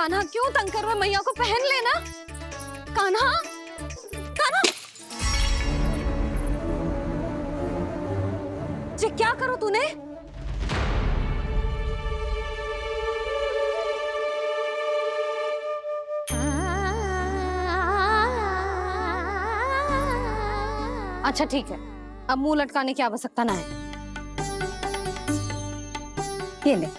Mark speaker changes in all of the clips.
Speaker 1: कान्हा क्यों तंग कर रहा है? मैया को पहन लेना। कान्हा, कान्हा, ये क्या करो तूने? अच्छा ठीक है, अब मुंह लटकाने की आवश्यकता ना है। ये ले।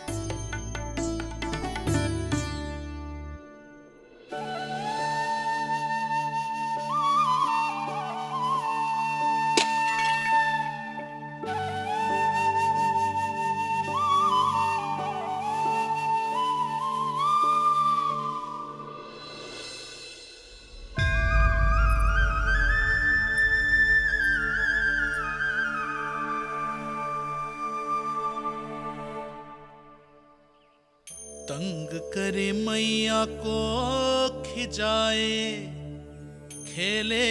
Speaker 2: तंग करे मैया को खिजाए, खेले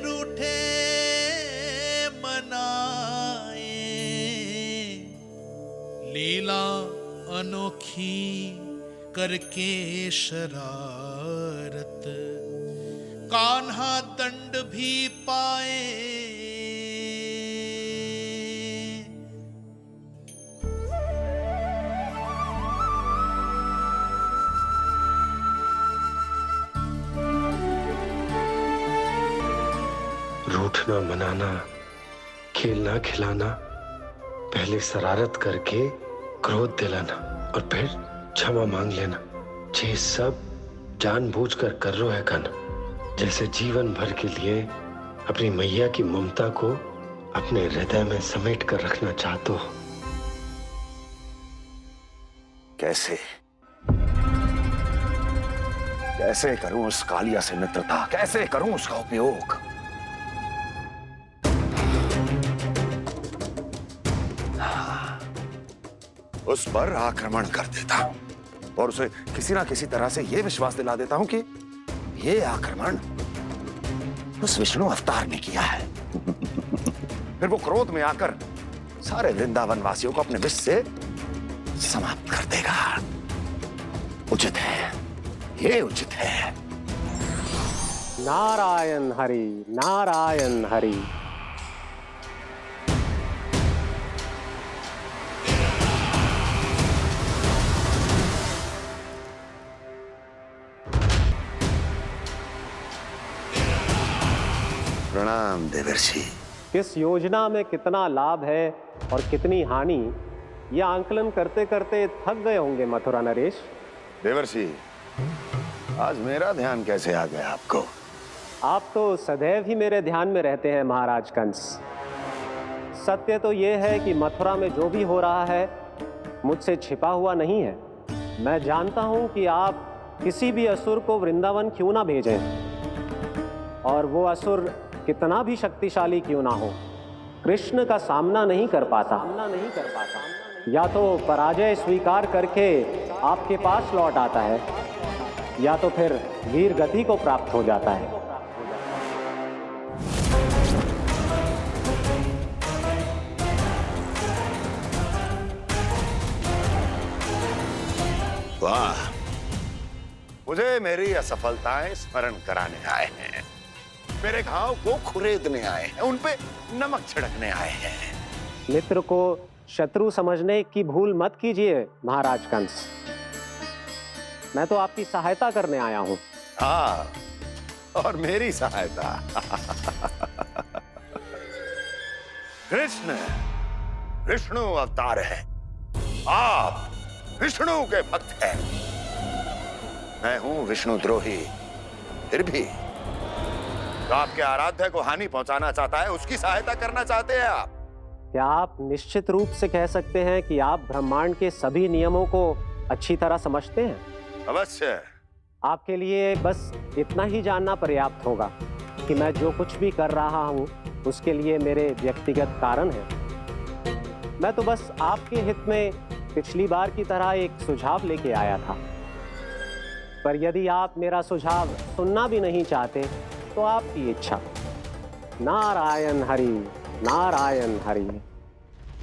Speaker 2: रूठे मनाए, लीला अनोखी करके शरारत, कान्हा दंड भी पाए।
Speaker 3: रूठना मनाना, खेलना खिलाना, पहले शरारत करके क्रोध दिलाना और फिर क्षमा मांग लेना, ये सब जानबूझकर कर रहे है कान्हा। जैसे जीवन भर के लिए अपनी मैया की ममता को अपने हृदय में समेट कर रखना चाहते हो।
Speaker 4: कैसे कैसे करूं उस कालिया से मित्रता, कैसे करूं उसका उपयोग? उस पर आक्रमण कर देता हूं और उसे किसी ना किसी तरह से यह विश्वास दिला देता हूं कि यह आक्रमण उस विष्णु अवतार ने किया है। फिर वो क्रोध में आकर सारे वृंदावन वासियों को अपने विष से समाप्त कर देगा। उचित है, ये उचित है।
Speaker 5: नारायण हरि, नारायण हरि।
Speaker 4: प्रणाम देवर्षि।
Speaker 5: किस योजना में कितना लाभ है और कितनी हानि, यह आंकलन करते करते थक गए होंगे मथुरा नरेश।
Speaker 4: देवर्षि, आज मेरा ध्यान कैसे आ गया आपको?
Speaker 5: आप तो सदैव ही मेरे ध्यान में रहते हैं महाराज कंस। सत्य तो यह है कि मथुरा में जो भी हो रहा है मुझसे छिपा हुआ नहीं है। मैं जानता हूं कि आप किसी भी असुर को वृंदावन क्यों ना भेजें, और वो असुर कितना भी शक्तिशाली क्यों ना हो, कृष्ण का सामना नहीं कर पाता। या तो पराजय स्वीकार करके आपके पास लौट आता है, या तो फिर वीर गति को प्राप्त हो जाता है।
Speaker 4: वाह, मुझे मेरी असफलताएं स्मरण कराने आए हैं, मेरे घाव को खुरेदने आए हैं, उन पे नमक छिड़कने आए हैं।
Speaker 5: मित्र को शत्रु समझने की भूल मत कीजिए महाराज कंस। मैं तो आपकी सहायता करने आया हूं।
Speaker 4: हाँ, और मेरी सहायता। कृष्ण विष्णु अवतार है, आप विष्णु के भक्त हैं। मैं हूं विष्णु द्रोही, फिर भी तो आपके आराध्य को हानि पहुंचाना चाहता है, उसकी सहायता करना चाहते हैं आप।
Speaker 5: क्या आप निश्चित रूप से कह सकते हैं कि आप ब्रह्मांड के सभी नियमों को अच्छी तरह समझते हैं?
Speaker 4: अवश्य।
Speaker 5: आपके लिए बस इतना ही जानना पर्याप्त होगा कि मैं जो कुछ भी कर रहा हूं उसके लिए मेरे व्यक्तिगत कारण हैं। मैं तो बस आपके हित में पिछली बार की तरह एक सुझाव लेके आया था, पर यदि आप मेरा सुझाव सुनना भी नहीं चाहते तो आपकी इच्छा। नारायण हरि, नारायण हरि।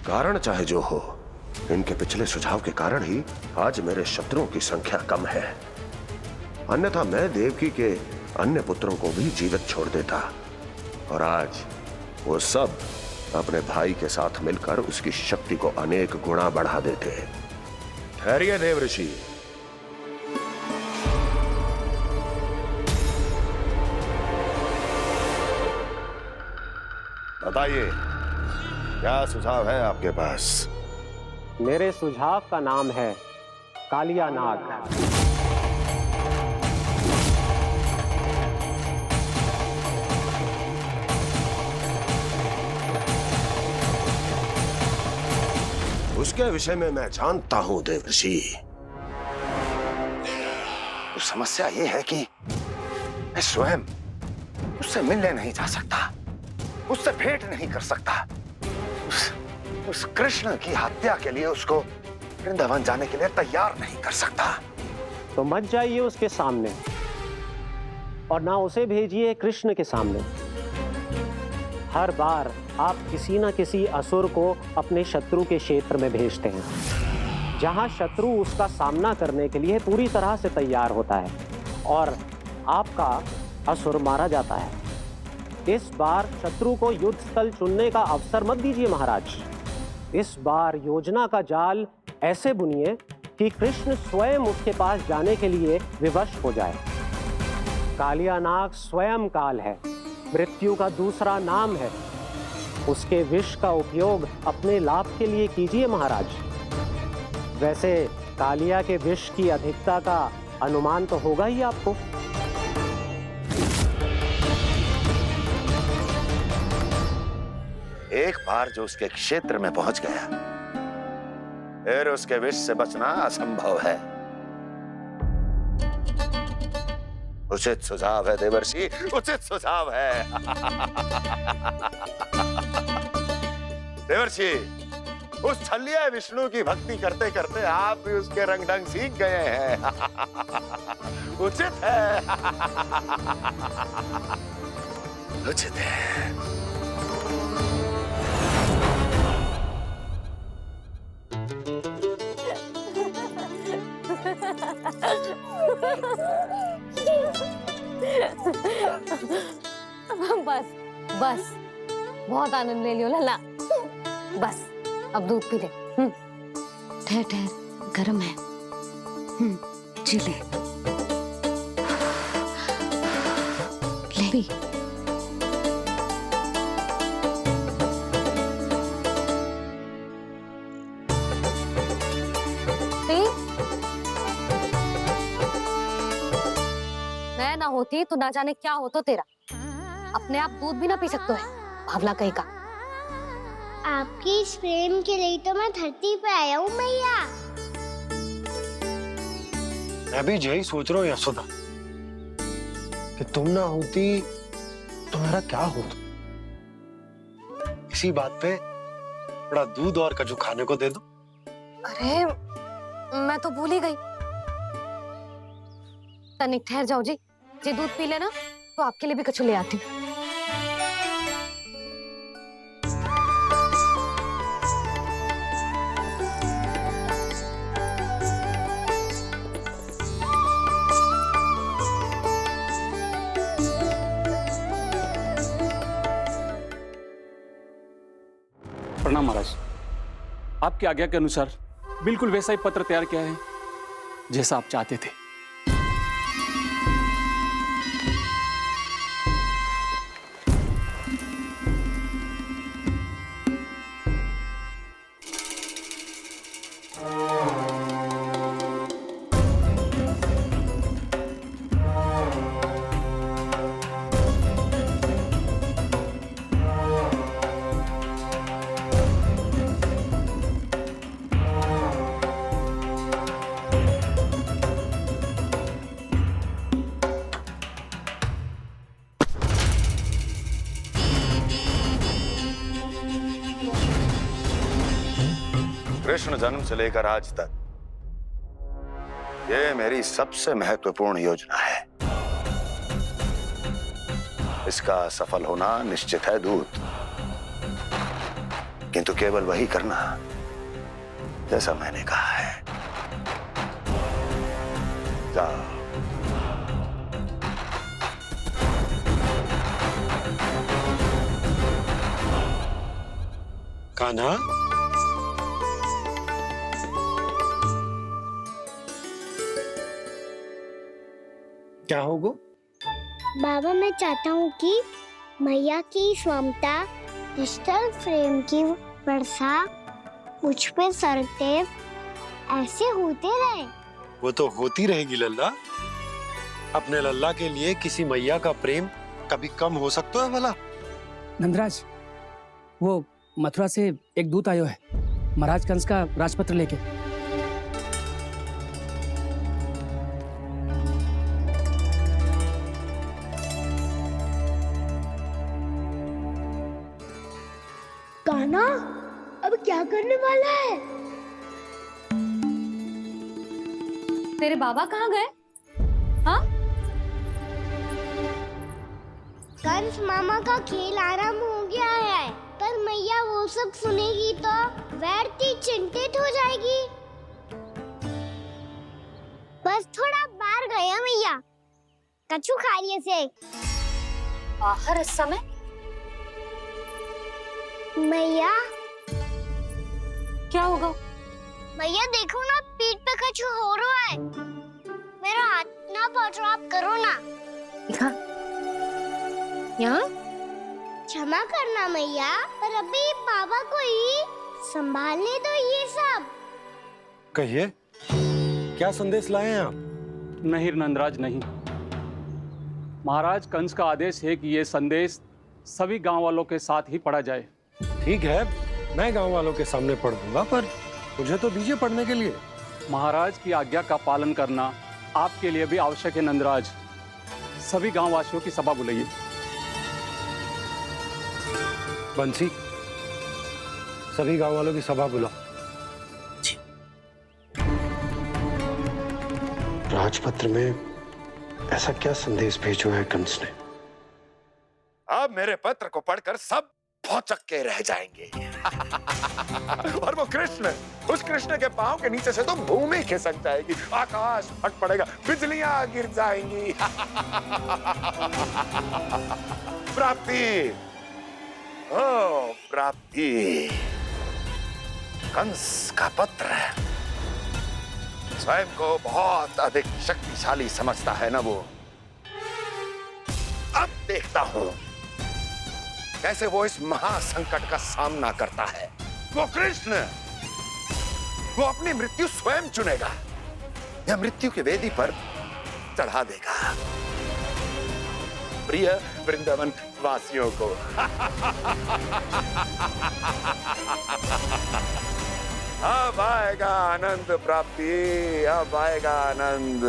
Speaker 4: कारण चाहे जो हो, इनके पिछले सुझाव के कारण ही आज मेरे शत्रुओं की संख्या कम है। अन्यथा मैं देवकी के अन्य पुत्रों को भी जीवित छोड़ देता, और आज वो सब अपने भाई के साथ मिलकर उसकी शक्ति को अनेक गुना बढ़ा देते। ठहरिए देवऋषि। बताइए, क्या सुझाव है आपके पास?
Speaker 5: मेरे सुझाव का नाम है कालिया नाग।
Speaker 4: उसके विषय में मैं जानता हूं देवऋषि। तो समस्या यह है कि मैं स्वयं उससे मिलने नहीं जा सकता, उससे भेंट नहीं कर सकता। उस कृष्ण की हत्या के लिए उसको वृंदावन जाने के लिए तैयार नहीं कर सकता।
Speaker 5: तो मत जाइए उसके सामने, और ना उसे भेजिए कृष्ण के सामने। हर बार आप किसी ना किसी असुर को अपने शत्रु के क्षेत्र में भेजते हैं, जहां शत्रु उसका सामना करने के लिए पूरी तरह से तैयार होता है और आपका असुर मारा जाता है। इस बार शत्रु को युद्ध स्थल चुनने का अवसर मत दीजिए महाराज। इस बार योजना का जाल ऐसे बुनिए कि कृष्ण स्वयं उसके पास जाने के लिए विवश हो जाए। कालिया नाग स्वयं काल है, मृत्यु का दूसरा नाम है। उसके विष का उपयोग अपने लाभ के लिए कीजिए महाराज। वैसे कालिया के विष की अधिकता का अनुमान तो होगा ही आपको।
Speaker 4: एक बार जो उसके क्षेत्र में पहुंच गया, फिर उसके विष से बचना असंभव है। उचित सुझाव है देवर्षि, उचित सुझाव है। देवर्षि, उस छलिया विष्णु की भक्ति करते करते आप भी उसके रंग ढंग सीख गए हैं। उचित है, उचित है।
Speaker 1: बस बस, बहुत आनंद ले लियो लला। बस अब दूध पी ले।
Speaker 6: ठहर ठहर, गर्म है। जी ले ले।
Speaker 1: मैं ना होती तो ना जाने क्या होता तेरा। अपने आप दूध भी ना पी सकते है, भावला कहीं का।
Speaker 7: आपकी इस प्रेम के लिए तो मैं धरती पे आया हूँ मैया।
Speaker 3: मैं भी यही सोच रहा हूँ यशोदा, कि तुम ना होती तो मेरा क्या होता। इसी बात पे थोड़ा दूध और कजू खाने को दे दो।
Speaker 1: अरे मैं तो भूल ही गई। तनिक ठहर जाओ जी, जे दूध पी लेना तो आपके लिए भी कछु ले आती हूँ।
Speaker 8: प्रणाम महाराज। आपकी आज्ञा के अनुसार बिल्कुल वैसा ही पत्र तैयार किया है जैसा आप चाहते थे।
Speaker 4: कृष्ण जन्म से लेकर आज तक ये मेरी सबसे महत्वपूर्ण योजना है। इसका सफल होना निश्चित है दूत, किंतु केवल वही करना जैसा मैंने कहा है। जाओ
Speaker 3: कान्हा, क्या होगा?
Speaker 7: बाबा मैं चाहता हूँ कि मैया की स्वमता क्रिस्टल फ्रेम की वर्षा मुझ पे सरतेव ऐसे होते रहे।
Speaker 3: वो तो होती रहेगी लल्ला। अपने लल्ला के लिए किसी मैया का प्रेम कभी कम हो सकता है भला?
Speaker 9: नंदराज, वो मथुरा से एक दूत आयो है महाराज कंस का राजपत्र लेके।
Speaker 7: कान्हा अब क्या करने वाला है?
Speaker 1: तेरे बाबा कहाँ गए? हाँ?
Speaker 7: कंस मामा का खेल आराम हो गया है, पर मैया वो सब सुनेगी तो व्यर्थ चिंतित हो जाएगी। बस थोड़ा बाहर गया मैया, कछु खा लिए से।
Speaker 1: बाहर इस समय?
Speaker 7: मैया
Speaker 1: क्या होगा?
Speaker 7: मैया देखो ना, पीठ पे कछु हो रहा है। मेरा हाथ ना पहुंचो, आप करो ना।
Speaker 1: दिखा यहाँ।
Speaker 7: क्षमा करना मैया, पर अभी बाबा को ही संभालने दो ये सब।
Speaker 3: कहिए, क्या संदेश लाए हैं आप?
Speaker 8: नहीं नंदराज, नहीं। महाराज कंस का आदेश है कि ये संदेश सभी गांव वालों के साथ ही पढ़ा जाए।
Speaker 3: ठीक है, मैं गांव वालों के सामने पढ़ दूंगा, पर मुझे तो दीजिए पढ़ने के लिए।
Speaker 8: महाराज की आज्ञा का पालन करना आपके लिए भी आवश्यक है नंदराज। सभी गांव वासियों की सभा बुलाइए।
Speaker 3: बंसी, सभी गांव वालों की सभा बुलाओ। राजपत्र में ऐसा क्या संदेश भेजो है कंस ने?
Speaker 4: अब मेरे पत्र को पढ़कर सब भौचक के रह जाएंगे। और वो कृष्ण, उस कृष्ण के पांव के नीचे से तो भूमि खिसक जाएगी, आकाश फट पड़ेगा, बिजलियां गिर जाएंगी। प्राप्ति, ओ प्राप्ति, कंस का पत्र। स्वयं को बहुत अधिक शक्तिशाली समझता है ना वो। अब देखता हूं कैसे वो इस महासंकट का सामना करता है। वो कृष्ण, वो अपनी मृत्यु स्वयं चुनेगा या मृत्यु की वेदी पर चढ़ा देगा। प्रिय वृंदावन वासियों को अब आएगा आनंद प्राप्ति, अब आएगा आनंद।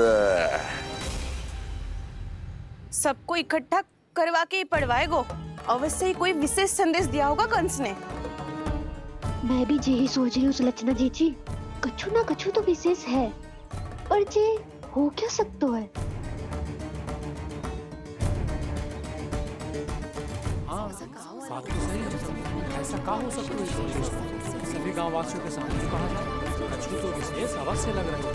Speaker 10: सबको इकट्ठा करवा के ही पढ़वाएगो। अवश्य ही कोई विशेष संदेश दिया होगा कंस ने।
Speaker 6: मैं भी यही सोच रही हूँ सुलक्षणा जी, कछु ना कछु तो विशेष है, पर जे हो क्या सकता है?
Speaker 9: हाँ, बात तो सही है। ऐसा क्या हो सकता है? सभी गांव वासियों के सामने कहा जाए, कछु तो विशेष अवश्य लग रहा है।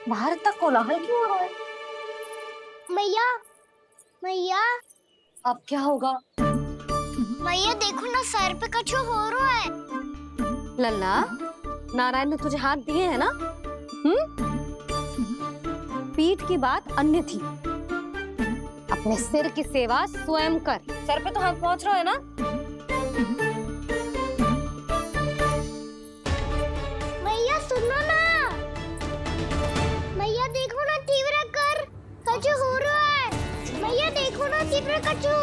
Speaker 1: बाहर तक कोलाहल क्यों हो रहा है?
Speaker 7: मैया, मैया,
Speaker 1: अब क्या होगा?
Speaker 7: मैया देखो ना, सर पे कछु हो रहा है।
Speaker 1: लल्ला, नारायण ने तुझे हाथ दिए हैं ना? पीठ की बात अन्य थी। अपने सिर की सेवा स्वयं कर। सर पे तो हाथ पहुंच रहा है ना?
Speaker 7: मैया सुनो ना, मैया देखो ना, तीव्र कर, कछु हो रहा है। मैया देखो ना, तीव्र कछु